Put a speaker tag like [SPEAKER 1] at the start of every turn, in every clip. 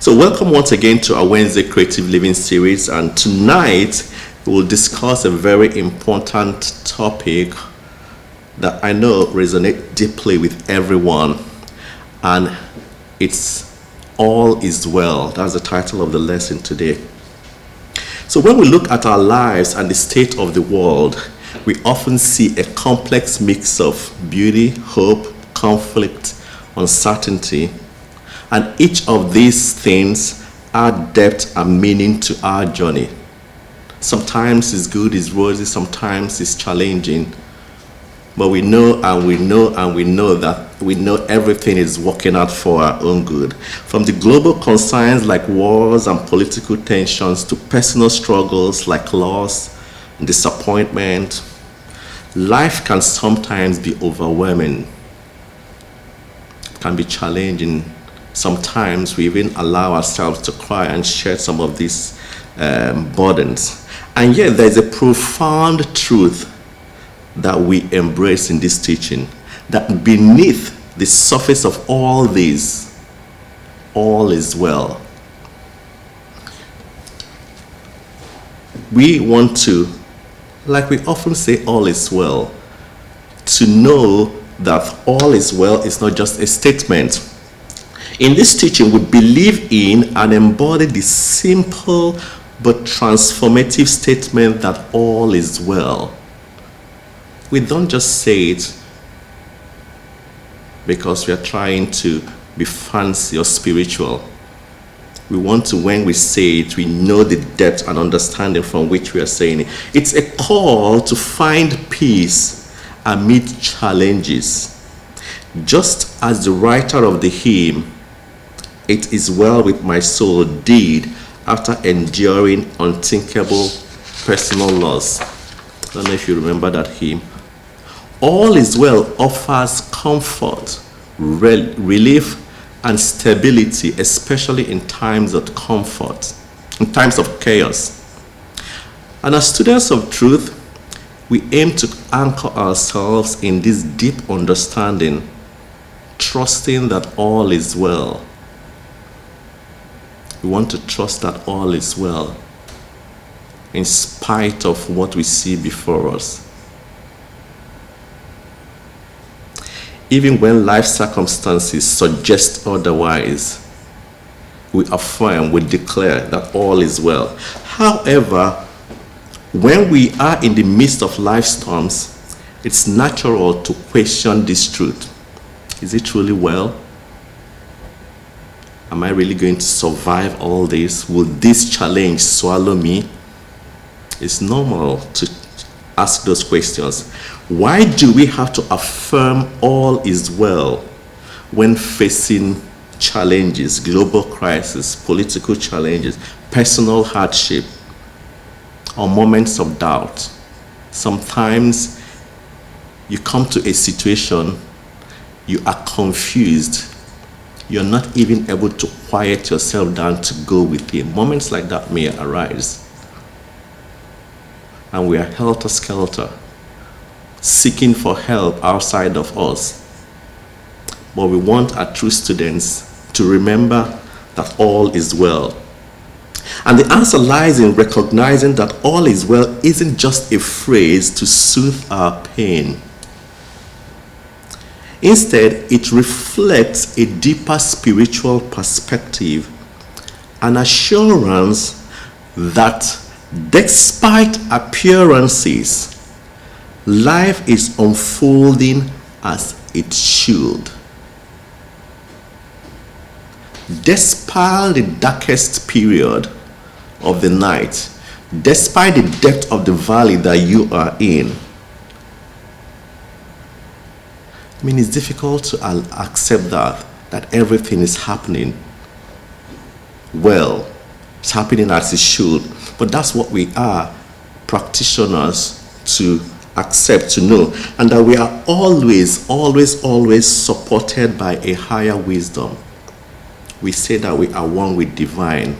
[SPEAKER 1] So welcome once again to our Wednesday Creative Living series, and tonight we will discuss a very important topic that I know resonates deeply with everyone, and it's All is Well. That's the title of the lesson today. So when we look at our lives and the state of the world, we often see a complex mix of beauty, hope, conflict, uncertainty, and each of these things add depth and meaning to our journey. Sometimes it's good, it's rosy, sometimes it's challenging, but we know that everything is working out for our own good. From the global concerns like wars and political tensions to personal struggles like loss and disappointment, life can sometimes be overwhelming. It can be challenging. Sometimes we even allow ourselves to cry and share some of these burdens. And yet there's a profound truth that we embrace in this teaching, that beneath the surface of all this, all is well. We want to, like we often say, all is well, to know that all is well is not just a statement. In this teaching, we believe in and embody the simple but transformative statement that all is well. We don't just say it because we are trying to be fancy or spiritual. We want to, when we say it, we know the depth and understanding from which we are saying it. It's a call to find peace amid challenges. Just as the writer of the hymn, "It is well with my soul," did after enduring unthinkable personal loss. I don't know if you remember that hymn. All is well offers comfort, relief, and stability, especially in times of comfort, in times of chaos. And as students of truth, we aim to anchor ourselves in this deep understanding, trusting that all is well. We want to trust that all is well, in spite of what we see before us. Even when life circumstances suggest otherwise, we affirm, we declare that all is well. However, when we are in the midst of life storms, it's natural to question this truth. Is it truly well? Am I really going to survive all this? Will this challenge swallow me? It's normal to ask those questions. Why do we have to affirm all is well when facing challenges, global crisis, political challenges, personal hardship, or moments of doubt? Sometimes you come to a situation, you are confused. You're not even able to quiet yourself down to go within. Moments like that may arise. And we are helter-skelter, seeking for help outside of us. But we want our true students to remember that all is well. And the answer lies in recognizing that all is well isn't just a phrase to soothe our pain. Instead, it reflects a deeper spiritual perspective, an assurance that despite appearances, life is unfolding as it should. Despite the darkest period of the night, despite the depth of the valley that you are in, I mean, it's difficult to accept that everything is happening well. It's happening as it should. But that's what we are practitioners to accept, to know. And that we are always supported by a higher wisdom. We say that we are one with divine.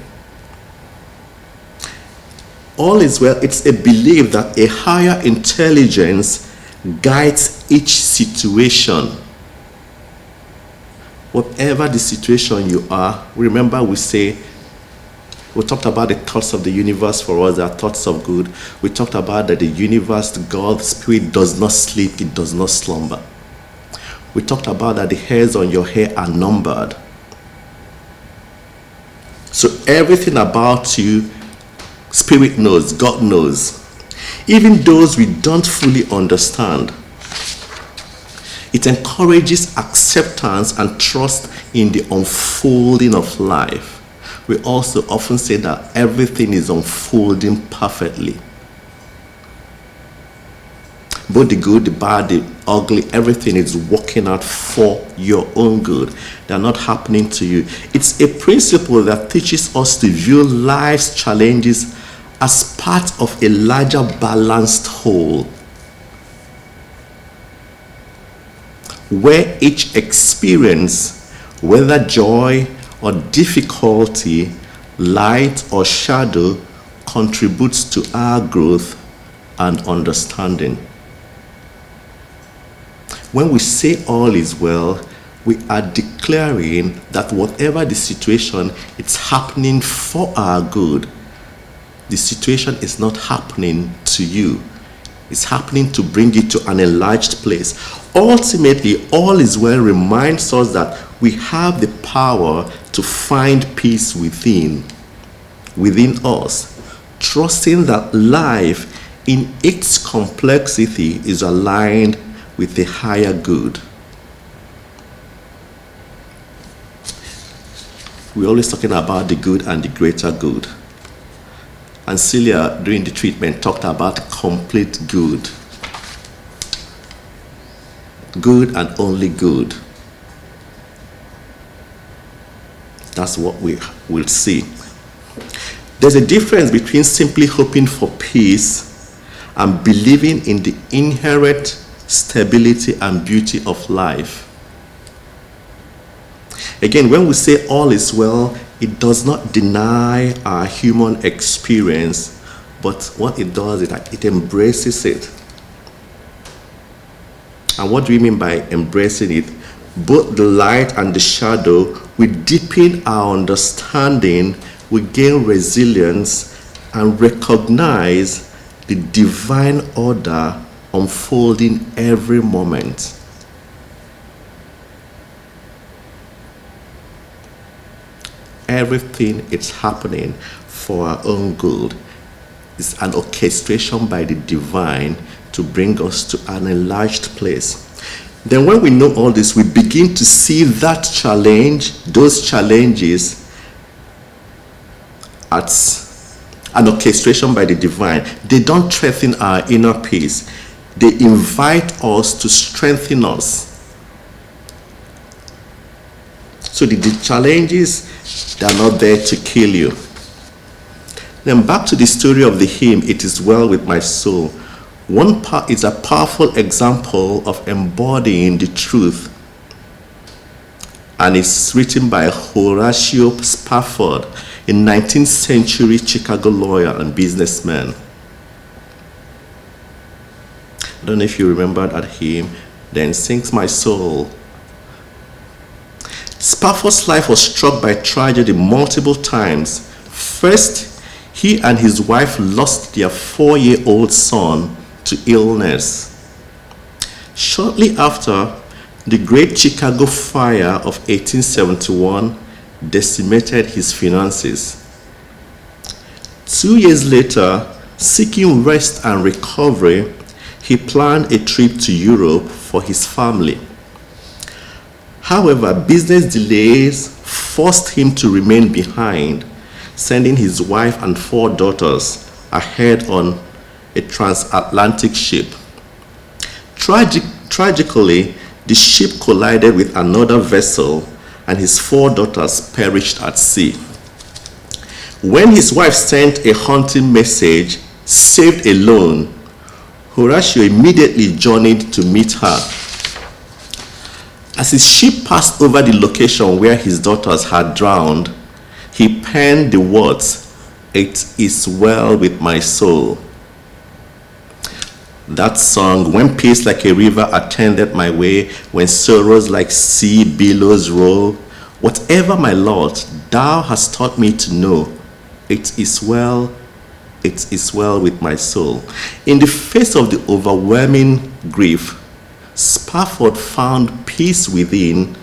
[SPEAKER 1] All is well. It's a belief that a higher intelligence guides each situation Whatever the situation you are, remember we talked about the thoughts of the universe for us, they are thoughts of good. We talked about that the universe, God, the Spirit does not sleep, it does not slumber. We talked about that the hairs on your head are numbered. So everything about you, Spirit knows, God knows. Even those we don't fully understand. It encourages acceptance and trust in the unfolding of life. We also often say that everything is unfolding perfectly. Both the good, the bad, the ugly, everything is working out for your own good. They are not happening to you. It's a principle that teaches us to view life's challenges as part of a larger balanced whole, where each experience, whether joy or difficulty, light or shadow, contributes to our growth and understanding. When we say all is well, we are declaring that whatever the situation, it's happening for our good. The situation is not happening to you. It's happening to bring you to an enlarged place. Ultimately, all is well reminds us that we have the power to find peace within us, trusting that life in its complexity is aligned with the higher good. We're always talking about the good and the greater good. And Celia, during the treatment, talked about complete good. Good and only good. That's what we will see. There's a difference between simply hoping for peace and believing in the inherent stability and beauty of life. Again, when we say all is well, it does not deny our human experience, but what it does is that it embraces it. And what do we mean by embracing it? Both the light and the shadow, we deepen our understanding, we gain resilience, and recognize the divine order unfolding every moment. Everything is happening for our own good. It's an orchestration by the divine to bring us to an enlarged place. Then when we know all this, we begin to see that challenge, those challenges, as an orchestration by the divine. They don't threaten our inner peace. They invite us to strengthen us. So the challenges, they are not there to kill you. Then back to the story of the hymn, It Is Well With My Soul. One part is a powerful example of embodying the truth. And it's written by Horatio Spafford, a 19th century Chicago lawyer and businessman. I don't know if you remember that hymn, Then Sings My Soul. Spafford's life was struck by tragedy multiple times. First, he and his wife lost their 4-year-old son to illness. Shortly after, the Great Chicago Fire of 1871 decimated his finances. 2 years later, seeking rest and recovery, he planned a trip to Europe for his family. However, business delays forced him to remain behind, sending his wife and 4 daughters ahead on a transatlantic ship. Tragically, the ship collided with another vessel and his 4 daughters perished at sea. When his wife sent a haunting message, "Saved alone," Horatio immediately journeyed to meet her. As his ship passed over the location where his daughters had drowned, he penned the words, "It is well with my soul." That song, when peace like a river attended my way, when sorrows like sea billows roll, whatever my lot, thou hast taught me to know, it is well with my soul. In the face of the overwhelming grief, Spafford found peace within,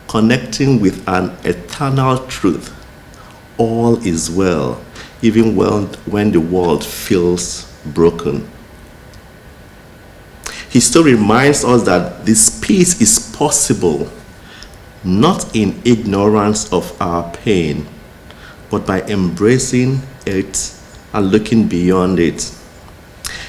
[SPEAKER 1] connecting with an eternal truth. All is well, even when the world feels broken. His story reminds us that this peace is possible, not in ignorance of our pain, but by embracing it and looking beyond it.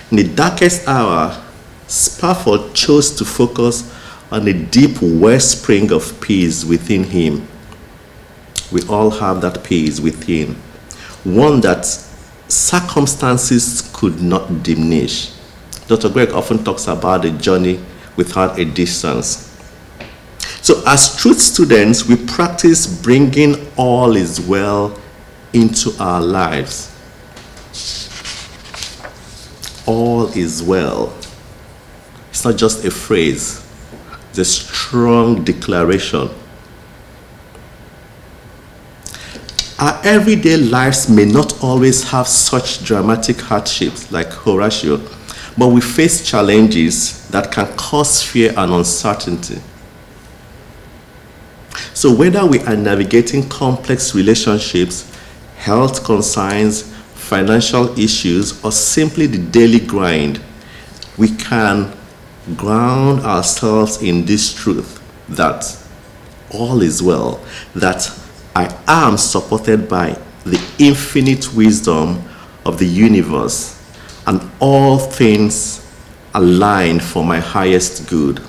[SPEAKER 1] In the darkest hour, Spafford chose to focus on the deep wellspring of peace within him. We all have that peace within, one that circumstances could not diminish. Dr. Greg often talks about a journey without a distance. So as truth students, we practice bringing all is well into our lives. All is well. It's not just a phrase, it's a strong declaration. Our everyday lives may not always have such dramatic hardships like Horatio, but we face challenges that can cause fear and uncertainty. So whether we are navigating complex relationships, health concerns, financial issues, or simply the daily grind, we can ground ourselves in this truth that all is well, that I am supported by the infinite wisdom of the universe, and all things align for my highest good.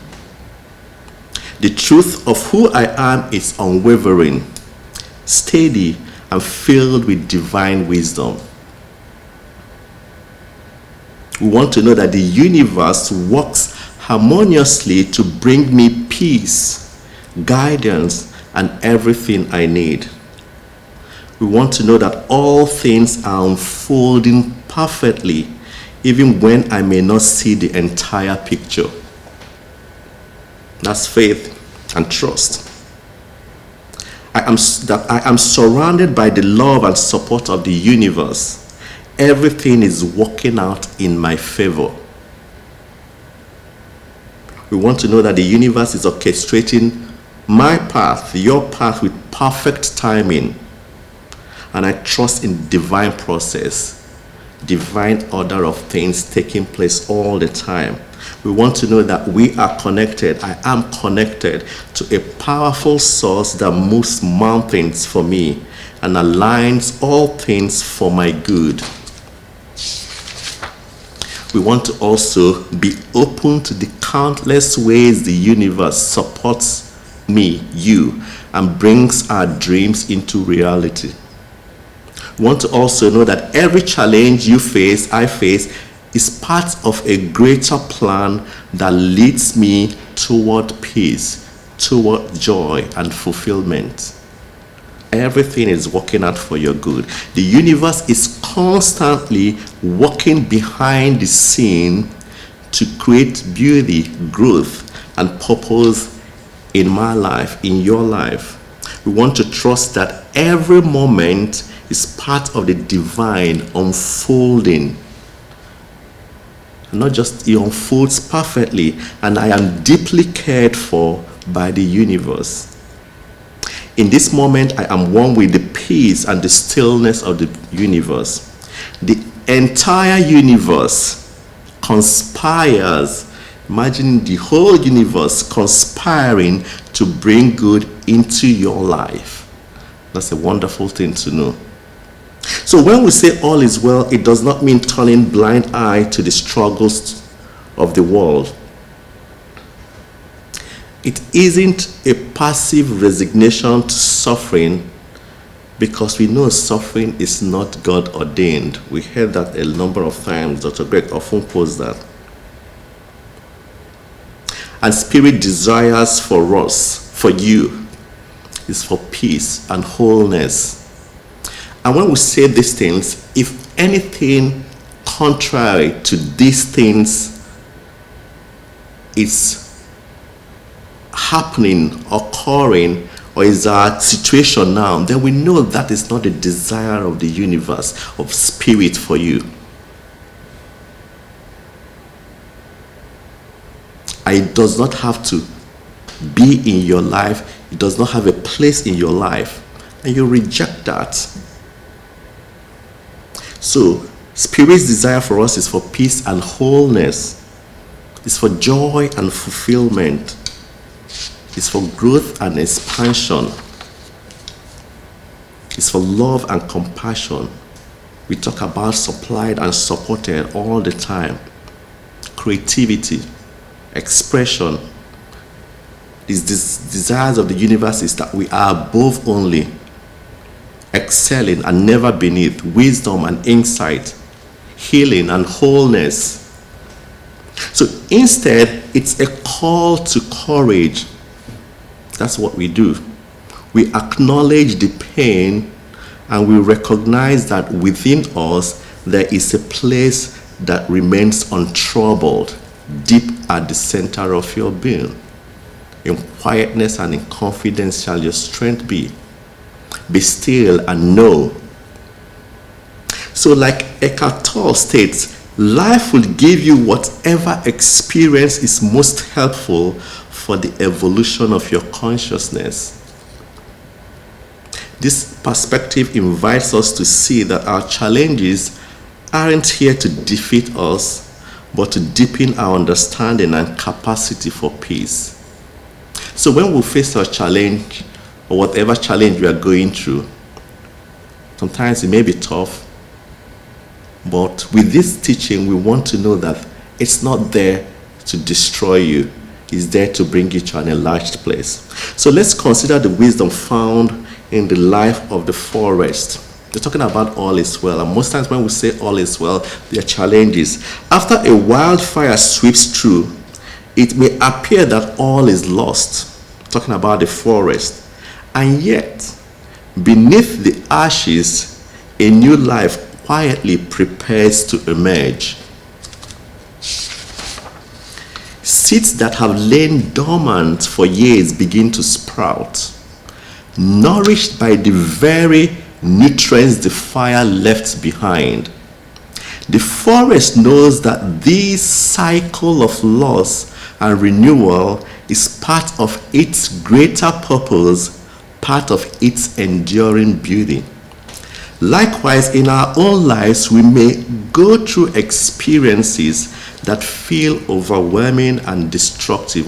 [SPEAKER 1] The truth of who I am is unwavering, steady, and filled with divine wisdom. We want to know that the universe works harmoniously to bring me peace, guidance, and everything I need. We want to know that all things are unfolding perfectly, even when I may not see the entire picture. That's faith and trust. I am surrounded by the love and support of the universe. Everything is working out in my favor. We want to know that the universe is orchestrating my path, your path, with perfect timing. And I trust in divine process, divine order of things taking place all the time. We want to know that we are connected. I am connected to a powerful source that moves mountains for me and aligns all things for my good. We want to also be open to the countless ways the universe supports me, you, and brings our dreams into reality. We want to also know that every challenge you face, I face, is part of a greater plan that leads me toward peace, toward joy and fulfillment. Everything is working out for your good. The universe is constantly working behind the scene to create beauty, growth, and purpose in my life, in your life. We want to trust that every moment is part of the divine unfolding. Not just it unfolds perfectly, and I am deeply cared for by the universe. In this moment, I am one with the peace and the stillness of the universe. The entire universe conspires. Imagine the whole universe conspiring to bring good into your life. That's a wonderful thing to know. So when we say all is well, it does not mean turning blind eye to the struggles of the world. It isn't a passive resignation to suffering, because we know suffering is not God ordained. We heard that a number of times. Dr. Greg often quotes that. And spirit desires for us, for you, is for peace and wholeness. And when we say these things, if anything contrary to these things is happening, occurring, or is our situation now, then we know that is not the desire of the universe, of spirit for you. It does not have to be in your life. It does not have a place in your life. And you reject that. So, Spirit's desire for us is for peace and wholeness. It's for joy and fulfillment. It's for growth and expansion. It's for love and compassion. We talk about supplied and supported all the time. Creativity, expression. These desires of the universe is that we are above only, excelling and never beneath, wisdom and insight, healing and wholeness. So instead, it's a call to courage. That's what we do. We acknowledge the pain and we recognize that within us there is a place that remains untroubled, deep at the center of your being. In quietness and in confidence shall your strength be. Be still and know. So like Eckhart Tolle states, life will give you whatever experience is most helpful for the evolution of your consciousness. This perspective invites us to see that our challenges aren't here to defeat us, but to deepen our understanding and capacity for peace. So when we face a challenge, or whatever challenge we are going through, sometimes it may be tough, but with this teaching, we want to know that it's not there to destroy you. It's there to bring you to an enlarged place. So let's consider the wisdom found in the life of the forest. They're talking about all is well. And most times when we say all is well, there are challenges. After a wildfire sweeps through, it may appear that all is lost. Talking about the forest. And yet, beneath the ashes, a new life quietly prepares to emerge. Seeds that have lain dormant for years begin to sprout, nourished by the very nutrients the fire left behind. The forest knows that this cycle of loss and renewal is part of its greater purpose, part of its enduring beauty. Likewise, in our own lives, we may go through experiences that feel overwhelming and destructive.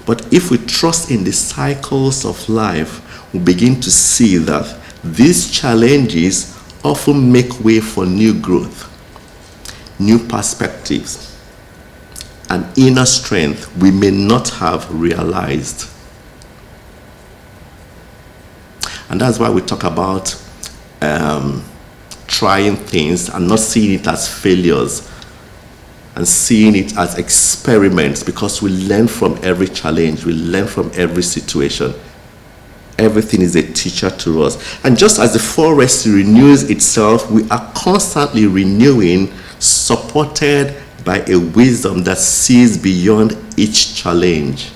[SPEAKER 1] But if we trust in the cycles of life, we begin to see that these challenges often make way for new growth, new perspectives, and inner strength we may not have realized. And that's why we talk about trying things and not seeing it as failures and seeing it as experiments, because we learn from every challenge, we learn from every situation. Everything is a teacher to us. And just as the forest renews itself, we are constantly renewing, supported by a wisdom that sees beyond each challenge.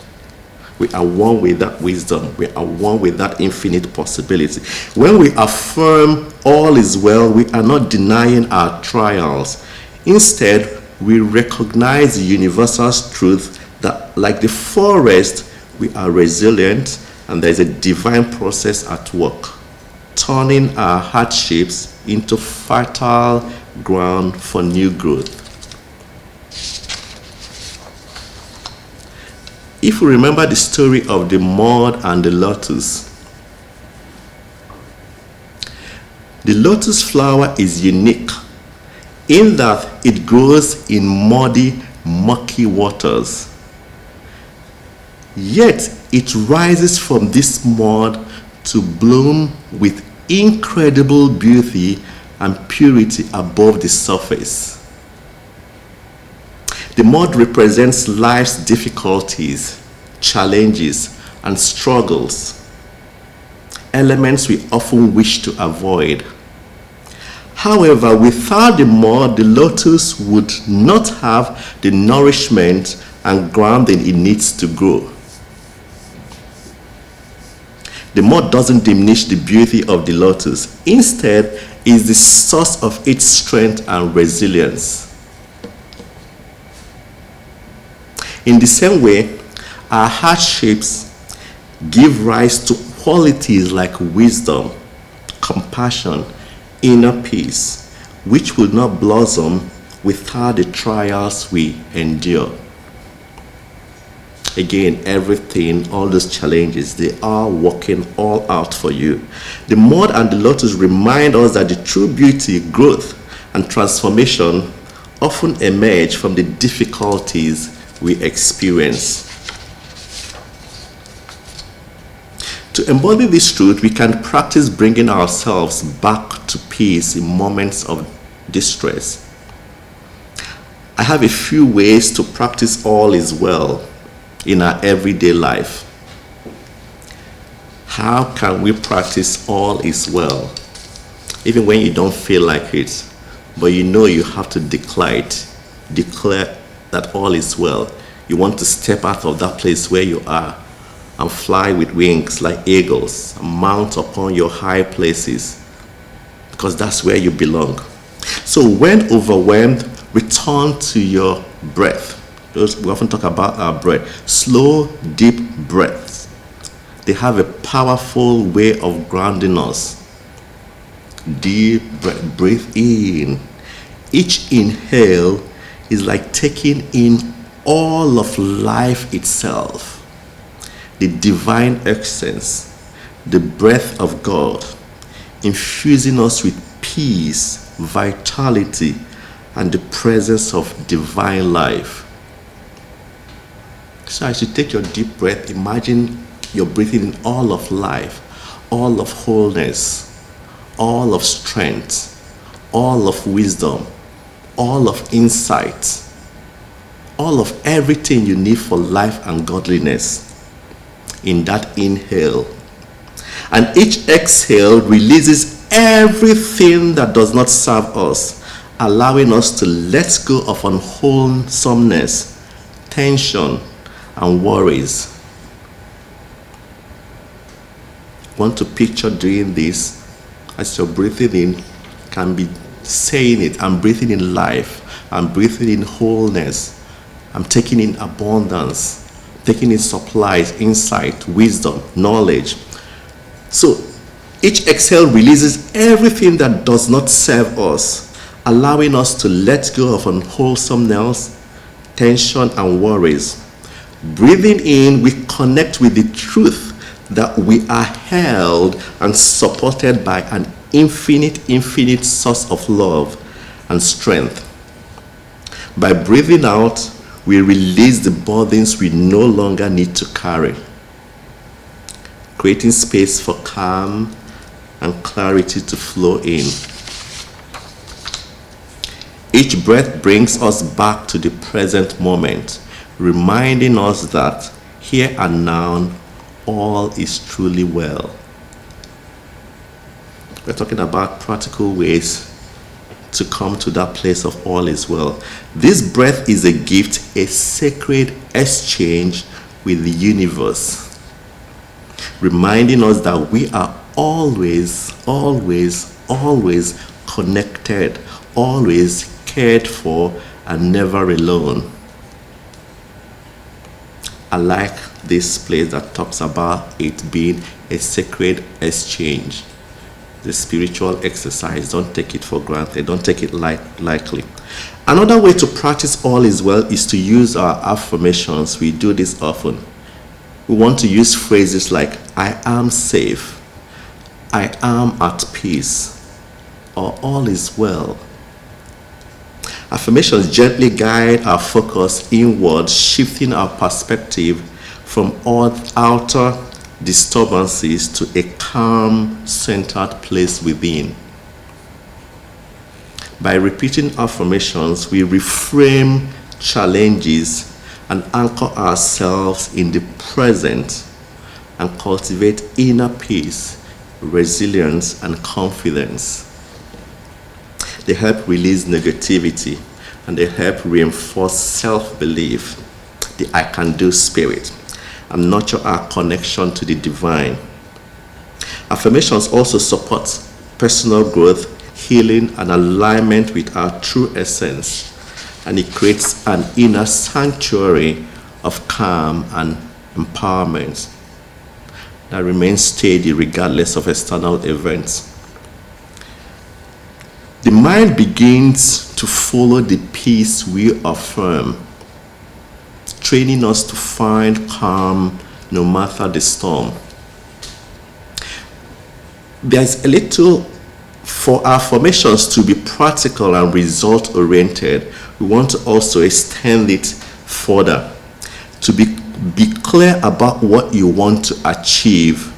[SPEAKER 1] We are one with that wisdom. We are one with that infinite possibility. When we affirm all is well, we are not denying our trials. Instead, we recognize the universal truth that, like the forest, we are resilient, and there is a divine process at work, turning our hardships into fertile ground for new growth. If we remember the story of the mud and the lotus flower is unique in that it grows in muddy, mucky waters. Yet it rises from this mud to bloom with incredible beauty and purity above the surface. The mud represents life's difficulties, challenges, and struggles, elements we often wish to avoid. However, without the mud, the lotus would not have the nourishment and grounding it needs to grow. The mud doesn't diminish the beauty of the lotus. Instead, is the source of its strength and resilience. In the same way, our hardships give rise to qualities like wisdom, compassion, inner peace, which will not blossom without the trials we endure. Again, everything, all those challenges, they are working all out for you. The mud and the lotus remind us that the true beauty, growth, and transformation often emerge from the difficulties we experience. To embody this truth, we can practice bringing ourselves back to peace in moments of distress. I have a few ways to practice all is well in our everyday life. How can we practice all is well, even when you don't feel like it, but you know you have to declare that all is well? You want to step out of that place where you are and fly with wings like eagles and mount upon your high places, because that's where you belong. So when overwhelmed, return to your breath. We often talk about our breath. Slow, deep breaths. They have a powerful way of grounding us. Deep breath. Breathe in. Each inhale is like taking in all of life itself. The divine essence, the breath of God, infusing us with peace, vitality, and the presence of divine life. So as you take your deep breath, imagine you're breathing in all of life, all of wholeness, all of strength, all of wisdom, all of insight, all of everything you need for life and godliness in that inhale. And each exhale releases everything that does not serve us, allowing us to let go of unwholesomeness, tension, and worries. Want to picture doing this as you're breathing in, can be saying it, I'm breathing in life, I'm breathing in wholeness, I'm taking in abundance, taking in supplies, insight, wisdom, knowledge. So each exhale releases everything that does not serve us, allowing us to let go of unwholesomeness, tension, and worries. Breathing in, we connect with the truth that we are held and supported by an infinite source of love and strength. By breathing out, we release the burdens we no longer need to carry, creating space for calm and clarity to flow in. Each breath brings us back to the present moment, reminding us that here and now, all is truly well. We're talking about practical ways to come to that place of all is well. This breath is a gift, a sacred exchange with the universe, reminding us that we are always connected, always cared for, and never alone. I like this place that talks about it being a sacred exchange. The spiritual exercise, don't take it for granted, don't take it lightly. Another way to practice all is well is to use our affirmations. We do this often. We want to use phrases like, I am safe, I am at peace, or all is well. Affirmations gently guide our focus inward, shifting our perspective from all outer disturbances to a calm, centered place within. By repeating affirmations, we reframe challenges and anchor ourselves in the present and cultivate inner peace, resilience, and confidence. They help release negativity, and they help reinforce self-belief, the I can do spirit, and nurture our connection to the divine. Affirmations also support personal growth, healing, and alignment with our true essence, and it creates an inner sanctuary of calm and empowerment that remains steady regardless of external events. The mind begins to follow the peace we affirm, training us to find calm no matter the storm. There's a little, for our affirmations to be practical and result-oriented, we want to also extend it further, to be clear about what you want to achieve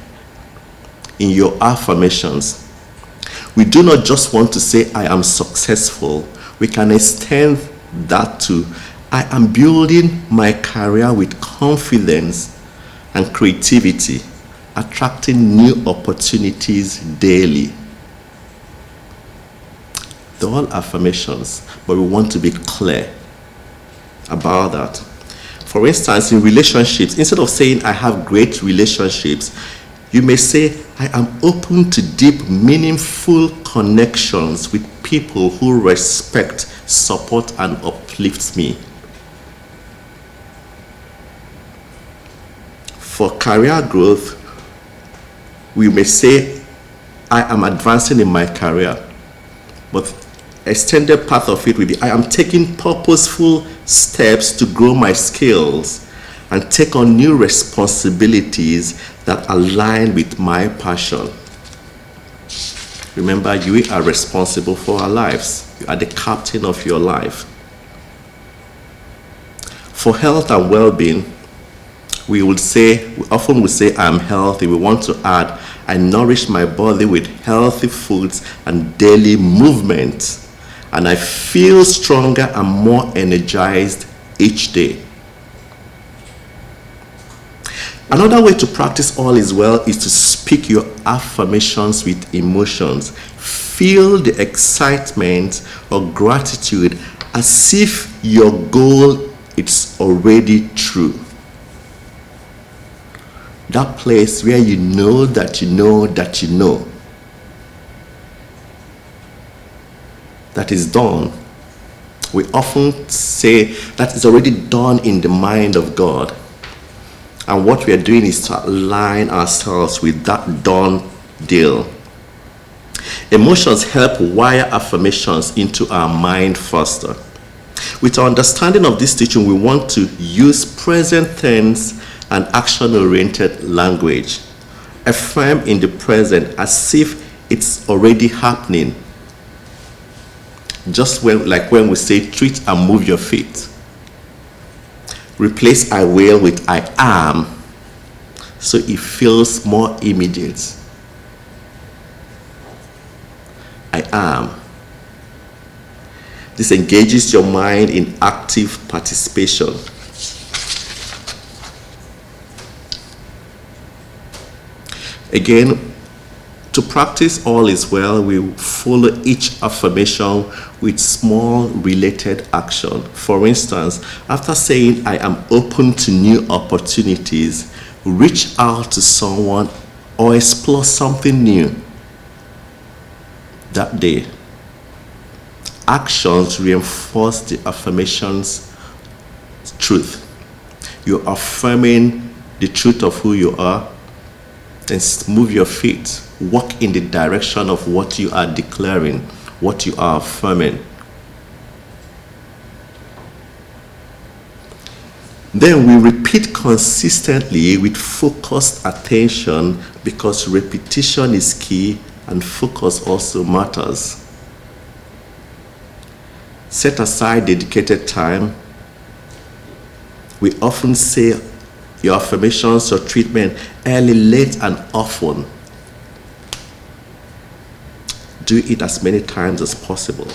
[SPEAKER 1] in your affirmations. We do not just want to say, I am successful. We can extend that to, I am building my career with confidence and creativity, attracting new opportunities daily. They're all affirmations, but we want to be clear about that. For instance, in relationships, instead of saying, I have great relationships, you may say, I am open to deep, meaningful connections with people who respect, support, and uplift me. For career growth, we may say, I am advancing in my career, but extended part of it will be, I am taking purposeful steps to grow my skills and take on new responsibilities that align with my passion. Remember, you are responsible for our lives. You are the captain of your life. For health and well-being, we often would say, I'm healthy. We want to add, I nourish my body with healthy foods and daily movement, and I feel stronger and more energized each day. Another way to practice all is well is to speak your affirmations with emotions. Feel the excitement or gratitude as if your goal is already true. That place where you know that you know that you know that is done. We often say that is already done in the mind of God. And what we are doing is to align ourselves with that done deal. Emotions help wire affirmations into our mind faster. With our understanding of this teaching, we want to use present tense and action-oriented language. Affirm in the present as if it's already happening. Just like when we say, treat and move your feet. Replace I will with I am, so it feels more immediate. I am. This engages your mind in active participation. Again, to practice all is well, we follow each affirmation with small related action. For instance, after saying, I am open to new opportunities, reach out to someone or explore something new that day. Actions reinforce the affirmation's truth. You're affirming the truth of who you are. Then move your feet. Walk in the direction of what you are declaring, what you are affirming. Then we repeat consistently with focused attention, because repetition is key and focus also matters. Set aside dedicated time. We often say your affirmations or treatment early, late, and often. Do it as many times as possible.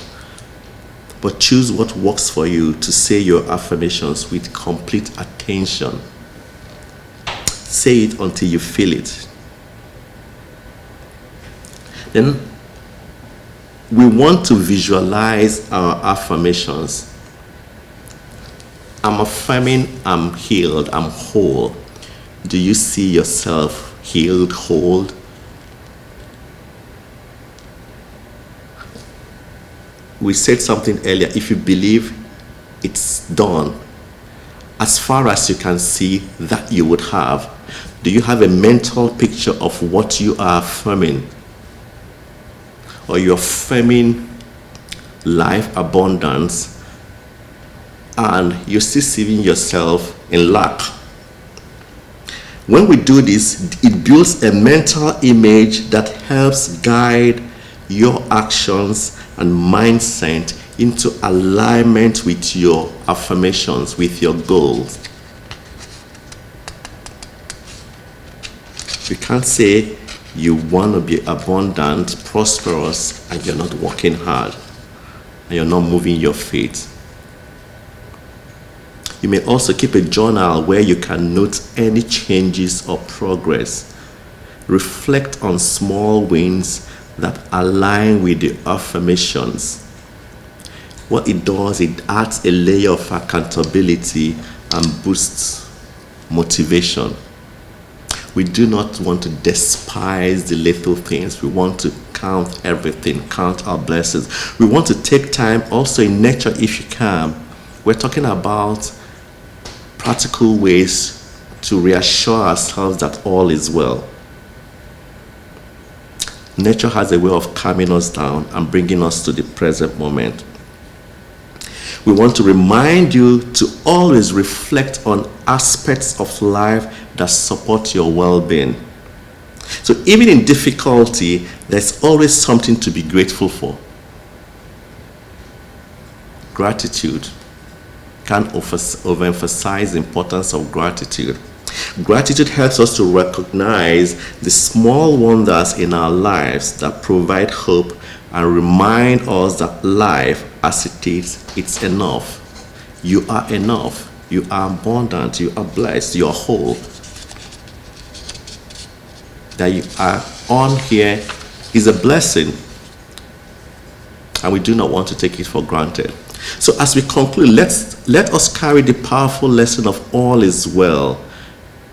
[SPEAKER 1] But choose what works for you to say your affirmations with complete attention. Say it until you feel it. Then, we want to visualize our affirmations. I'm affirming I'm healed, I'm whole. Do you see yourself healed, whole? We said something earlier, if you believe it's done, as far as you can see that you would have, do you have a mental picture of what you are affirming? Or you're affirming life abundance and you're still seeing yourself in lack? When we do this, it builds a mental image that helps guide your actions and mindset into alignment with your affirmations, with your goals. You can't say you want to be abundant, prosperous, and you're not working hard, and you're not moving your feet. You may also keep a journal where you can note any changes or progress. Reflect on small wins that align with the affirmations. What it does, it adds a layer of accountability and boosts motivation. We do not want to despise the little things. We want to count everything, count our blessings. We want to take time also in nature if you can. We're talking about practical ways to reassure ourselves that all is well. Nature has a way of calming us down and bringing us to the present moment. We want to remind you to always reflect on aspects of life that support your well-being. So even in difficulty, there's always something to be grateful for. Gratitude. Can't overemphasize the importance of gratitude. Gratitude helps us to recognize the small wonders in our lives that provide hope and remind us that life as it is, it's enough. You are enough. You are abundant. You are blessed. You are whole. That you are on here is a blessing, and we do not want to take it for granted. So as we conclude, let us carry the powerful lesson of all is well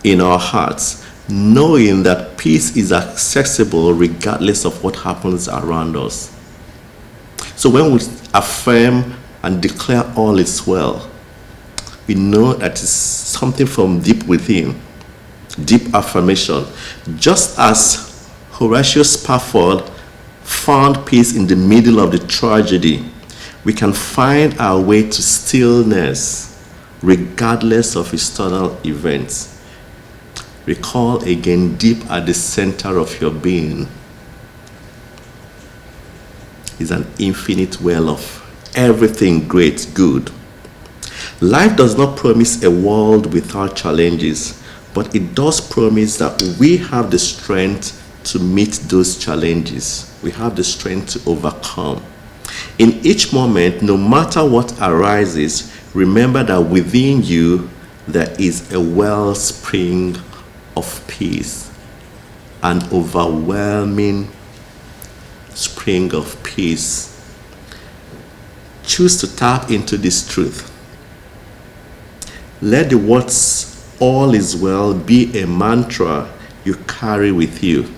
[SPEAKER 1] in our hearts, knowing that peace is accessible regardless of what happens around us. So when we affirm and declare all is well, we know that it's something from deep within, deep affirmation. Just as Horatio Spafford found peace in the middle of the tragedy, we can find our way to stillness regardless of external events. Recall again, deep at the center of your being is an infinite well of everything great, good. Life does not promise a world without challenges, but it does promise that we have the strength to meet those challenges. We have the strength to overcome. In each moment, no matter what arises, remember that within you there is a wellspring of peace, an overwhelming spring of peace. Choose to tap into this truth. Let the words all is well be a mantra you carry with you,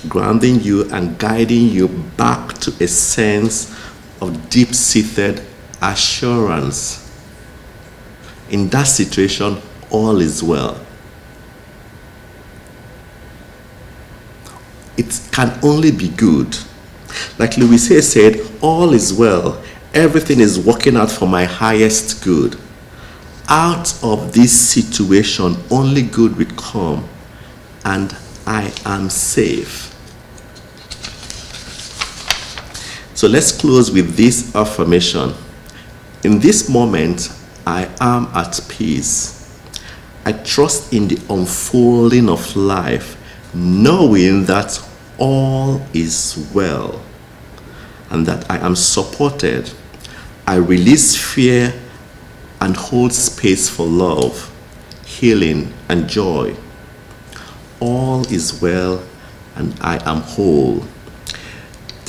[SPEAKER 1] grounding you and guiding you back to a sense of deep-seated assurance. In that situation, all is well. It can only be good. Like Louise said, all is well. Everything is working out for my highest good. Out of this situation, only good will come, and I am safe. So let's close with this affirmation. In this moment, I am at peace. I trust in the unfolding of life, knowing that all is well and that I am supported. I release fear and hold space for love, healing, and joy. All is well and I am whole.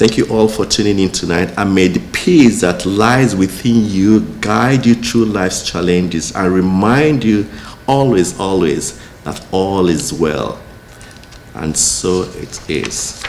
[SPEAKER 1] Thank you all for tuning in tonight, and may the peace that lies within you guide you through life's challenges and remind you always, always that all is well. And so it is.